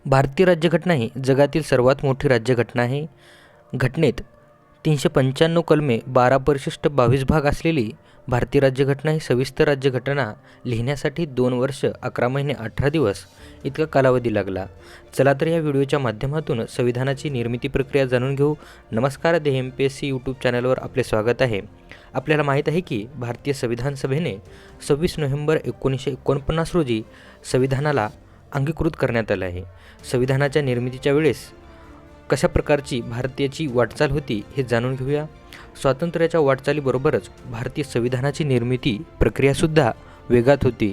भारतीय राज्यघटना ही जगातील सर्वात मोठी राज्यघटना आहे. घटनेत 395 कलमे, 12 परिशिष्ट, 22 भाग असलेली भारतीय राज्यघटना ही सविस्तर राज्यघटना लिहिण्यासाठी 2 वर्ष 11 महिने 18 दिवस इतका कालावधी लागला. चला तर या व्हिडिओच्या माध्यमातून संविधानाची निर्मिती प्रक्रिया जाणून घेऊ. नमस्कार, MPSC यूट्यूब चॅनलवर आपले स्वागत आहे. आपल्याला माहीत आहे की भारतीय संविधान सभेने 26 नोव्हेंबर 1949 रोजी संविधानाला अंगीकृत करण्यात आलं आहे. संविधानाच्या निर्मितीच्या वेळेस कशा प्रकारची भारतीयाची वाटचाल होती हे जाणून घेऊया. स्वातंत्र्याच्या वाटचालीबरोबरच भारतीय संविधानाची निर्मिती प्रक्रियासुद्धा वेगात होती.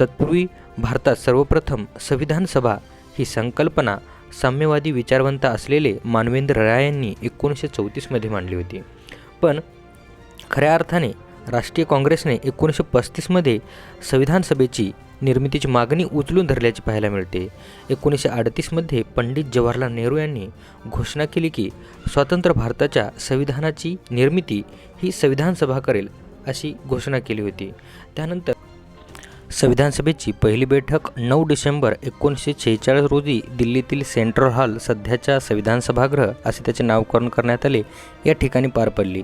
तत्पूर्वी भारतात सर्वप्रथम संविधान सभा ही संकल्पना साम्यवादी विचारवंत असलेले मानवेंद्र राय यांनी 1934 मांडली होती. पण खऱ्या अर्थाने राष्ट्रीय काँग्रेसने 1935 संविधान सभेची निर्मितीची मागणी उचलून धरल्याचे पाहायला मिळते. 1938 पंडित जवाहरलाल नेहरू यांनी घोषणा केली की स्वतंत्र भारताच्या संविधानाची निर्मिती ही संविधान सभा करेल अशी घोषणा केली होती. त्यानंतर संविधान सभेची पहिली बैठक 9 डिसेंबर 1946 रोजी दिल्लीतील सेंट्रल हॉल, सध्याच्या संविधान सभागृह असे त्याचे नामकरण करण्यात आले, या ठिकाणी पार पडली.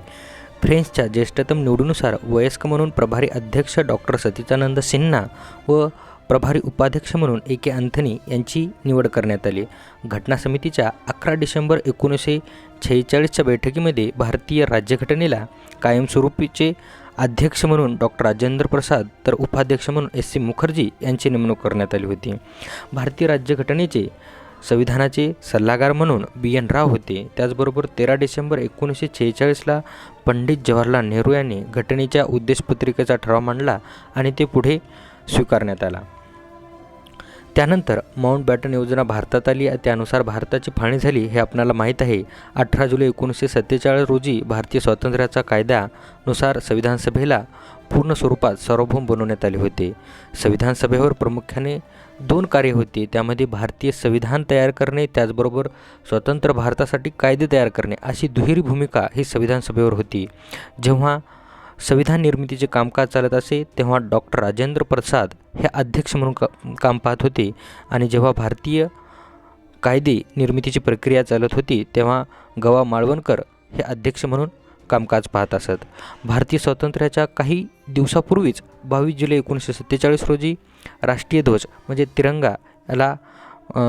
फ्रेंचच्या ज्येष्ठतम निवडीनुसार वयस्क म्हणून प्रभारी अध्यक्ष डॉक्टर सतीजानंद सिन्हा व प्रभारी उपाध्यक्ष म्हणून AK अँथनी यांची निवड करण्यात आली. घटना समितीच्या 11 डिसेंबर 1946च्या बैठकीमध्ये भारतीय राज्यघटनेला कायमस्वरूपीचे अध्यक्ष म्हणून डॉक्टर राजेंद्र प्रसाद तर उपाध्यक्ष म्हणून SC मुखर्जी यांची नेमणूक करण्यात आली होती. भारतीय राज्यघटनेचे संविधानाचे सल्लागार म्हणून BN राव होते. त्याचबरोबर 13 डिसेंबर 1946ला पंडित जवाहरलाल नेहरू यांनी घटनेच्या उद्देशपत्रिकेचा ठराव मांडला आणि ते पुढे स्वीकारण्यात आला. त्यानंतर माउंटबॅटन योजना भारतात आली. त्यानुसार भारताची फाळणी झाली हे आपल्याला माहीत आहे. 18 जुलै 1947 रोजी भारतीय स्वातंत्र्याचा कायद्यानुसार संविधान सभेला पूर्ण स्वरूपात सार्वभौम बनवण्यात आले होते. संविधान सभेवर प्रामुख्याने 2 कार्य होती. त्यामध्ये भारतीय संविधान तयार करणे, त्याचबरोबर स्वतंत्र भारतासाठी कायदे तयार करणे अशी दुहेरी भूमिका ही संविधान सभेवर होती. जेव्हा संविधान निर्मितीचे कामकाज चालत असे तेव्हा डॉक्टर राजेंद्र प्रसाद हे अध्यक्ष म्हणून काम पाहत होते आणि जेव्हा भारतीय कायदे निर्मितीची प्रक्रिया चालत होती तेव्हा गवा माळवणकर हे अध्यक्ष म्हणून कामकाज पाहत असत. भारतीय स्वातंत्र्याच्या काही दिवसापूर्वीच 22 जुलै 1947 रोजी राष्ट्रीय ध्वज म्हणजे तिरंगा याला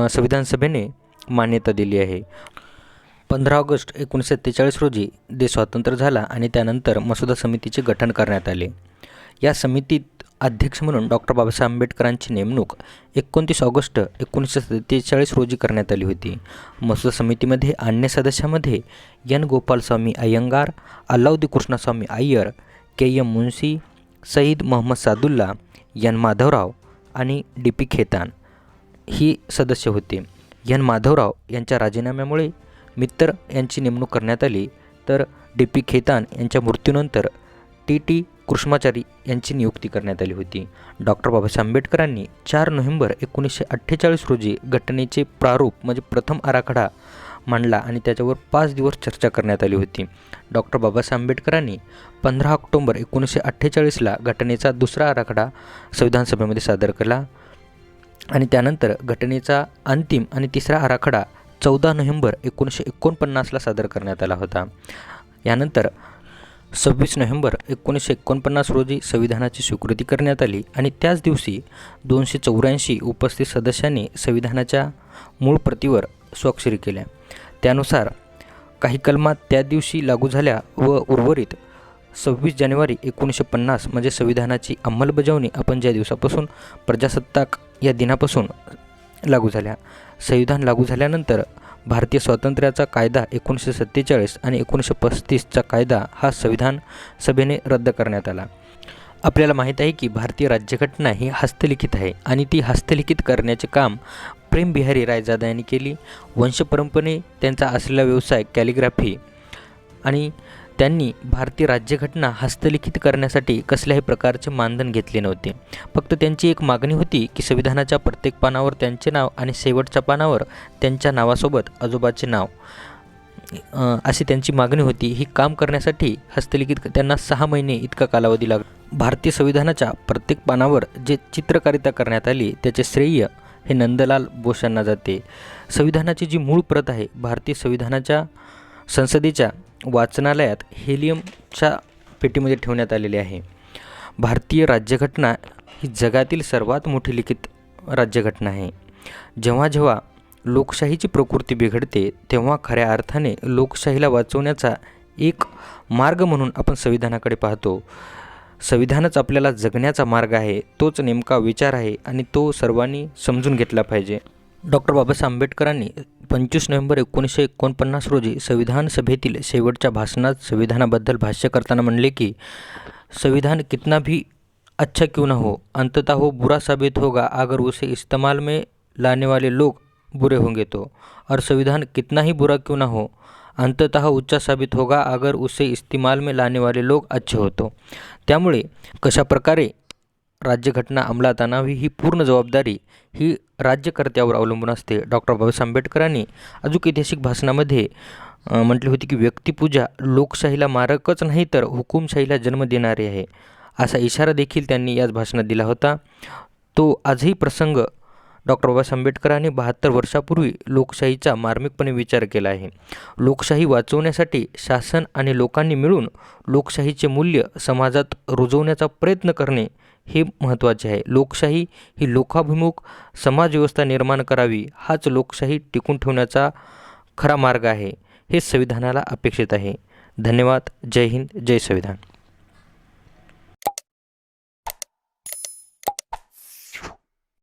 संविधान सभेने मान्यता दिली आहे. 15 ऑगस्ट 1947 रोजी देश स्वतंत्र झाला आणि त्यानंतर मसुदा समितीचे गठन करण्यात आले. या समितीत अध्यक्ष म्हणून डॉक्टर बाबासाहेब आंबेडकरांची नेमणूक 29 ऑगस्ट 1947 रोजी करण्यात आली होती. मसुदा समितीमध्ये अन्य सदस्यामध्ये N. गोपालस्वामी अय्यंगार, अल्लाउद्दीन कृष्णस्वामी अय्यर, KM मुन्शी, सईद मोहम्मद सादुल्ला, N. माधवराव आणि DP खेतान ही सदस्य होते. N. माधवराव यांच्या राजीनाम्यामुळे मित्तर यांची नेमणूक करण्यात आली, तर DP खेतान यांच्या मृत्यूनंतर TT कृष्णाचारी यांची नियुक्ती करण्यात आली होती. डॉक्टर बाबासाहेब आंबेडकरांनी 4 नोव्हेंबर 1948 रोजी घटनेचे प्रारूप म्हणजे प्रथम आराखडा मांडला आणि त्याच्यावर 5 दिवस चर्चा करण्यात आली होती. डॉक्टर बाबासाहेब आंबेडकरांनी 15 ऑक्टोबर 1948ला घटनेचा दुसरा आराखडा संविधान सभेमध्ये सादर केला आणि त्यानंतर घटनेचा अंतिम आणि तिसरा आराखडा 14 नोव्हेंबर 1949ला सादर करण्यात आला होता. यानंतर 26 नोव्हेंबर 1949 रोजी संविधानाची स्वीकृती करण्यात आली आणि त्याच दिवशी 284 उपस्थित सदस्यांनी संविधानाच्या मूळ प्रतीवर स्वाक्षरी केल्या. त्यानुसार काही कलमात त्या दिवशी लागू झाल्या व उर्वरित 26 जानेवारी 1950 म्हणजे संविधानाची अंमलबजावणी आपण ज्या दिवसापासून प्रजासत्ताक या दिनापासून लागू झाल्या. संविधान लागू झाल्यानंतर भारतीय स्वातंत्र्याचा कायदा 1947 आणि 1935चा कायदा हा संविधान सभेने रद्द करण्यात आला. आपल्याला माहीत आहे की भारतीय राज्यघटना ही हस्तलिखित आहे आणि ती हस्तलिखित करण्याचे काम प्रेम बिहारी रायजादा यांनी केली. वंशपरंपरेने त्यांचा असलेला व्यवसाय कॅलिग्राफी आणि त्यांनी भारतीय राज्यघटना हस्तलिखित करण्यासाठी कसल्याही प्रकारचे मानधन घेतले नव्हते. फक्त त्यांची एक मागणी होती की संविधानाच्या प्रत्येक पानावर त्यांचे नाव आणि शेवटच्या पानावर त्यांच्या नावासोबत आजोबाचे नाव अशी त्यांची मागणी होती. ही काम करण्यासाठी हस्तलिखित त्यांना 6 महिने इतका कालावधी लागला. भारतीय संविधानाच्या प्रत्येक पानावर जे चित्रकारिता करण्यात आली त्याचे श्रेय हे नंदलाल बोस यांना जाते. संविधानाची जी मूळ प्रत आहे भारतीय संविधानाच्या संसदेच्या वाचनालयात हेलियमच्या पेटीमध्ये ठेवण्यात आलेली आहे. भारतीय राज्यघटना ही जगातील सर्वात मोठी लिखित राज्यघटना आहे. जेव्हा जेव्हा लोकशाहीची प्रकृती बिघडते तेव्हा खऱ्या अर्थाने लोकशाहीला वाचवण्याचा एक मार्ग म्हणून आपण संविधानाकडे पाहतो. संविधानच आपल्याला जगण्याचा मार्ग आहे, तोच नेमका विचार आहे आणि तो सर्वांनी समजून घेतला पाहिजे. डॉक्टर बाबासाहेब आंबेडकरांनी 25 नोव्हेंबर 1949 रोजी संविधान सभेतील शेवटच्या भाषणात संविधानाबद्दल भाष्य करताना म्हणले की संविधान कितना भी अच्छा क्यों ना हो, अंततः वो बुरा साबित होगा अगर उसे इस्तेमाल में लाने वाले लोग बुरे होंगे तो, और संविधान कितना ही बुरा क्यों ना हो, अंततः उच्चा साबित होगा अगर उसे इस्तेमाल में लाने वाले लोग अच्छे हो तो. त्यामुळे कशाप्रकारे राज्यघटना अंमलात आणावी ही पूर्ण जबाबदारी ही राज्यकर्त्यावर अवलंबून असते. डॉक्टर बाबासाहेब आंबेडकरांनी अजून ऐतिहासिक भाषणामध्ये म्हटले होते की व्यक्तिपूजा लोकशाहीला मारकच नाही तर हुकुमशाहीला जन्म देणारी आहे, असा इशारा देखील त्यांनी याच भाषणात दिला होता. तो आजही प्रसंग डॉक्टर बाबासाहेब आंबेडकरांनी 72 वर्षापूर्वी लोकशाहीचा मार्मिकपणे विचार केला आहे. लोकशाही वाचवण्यासाठी शासन आणि लोकांनी मिळून लोकशाहीचे मूल्य समाजात रुजवण्याचा प्रयत्न करणे हे महत्त्वाचे आहे. लोकशाही ही लोकाभिमुख समाजव्यवस्था निर्माण करावी, हाच लोकशाही टिकून ठेवण्याचा खरा मार्ग आहे. हे संविधानाला अपेक्षित आहे. धन्यवाद. जय हिंद. जय संविधान.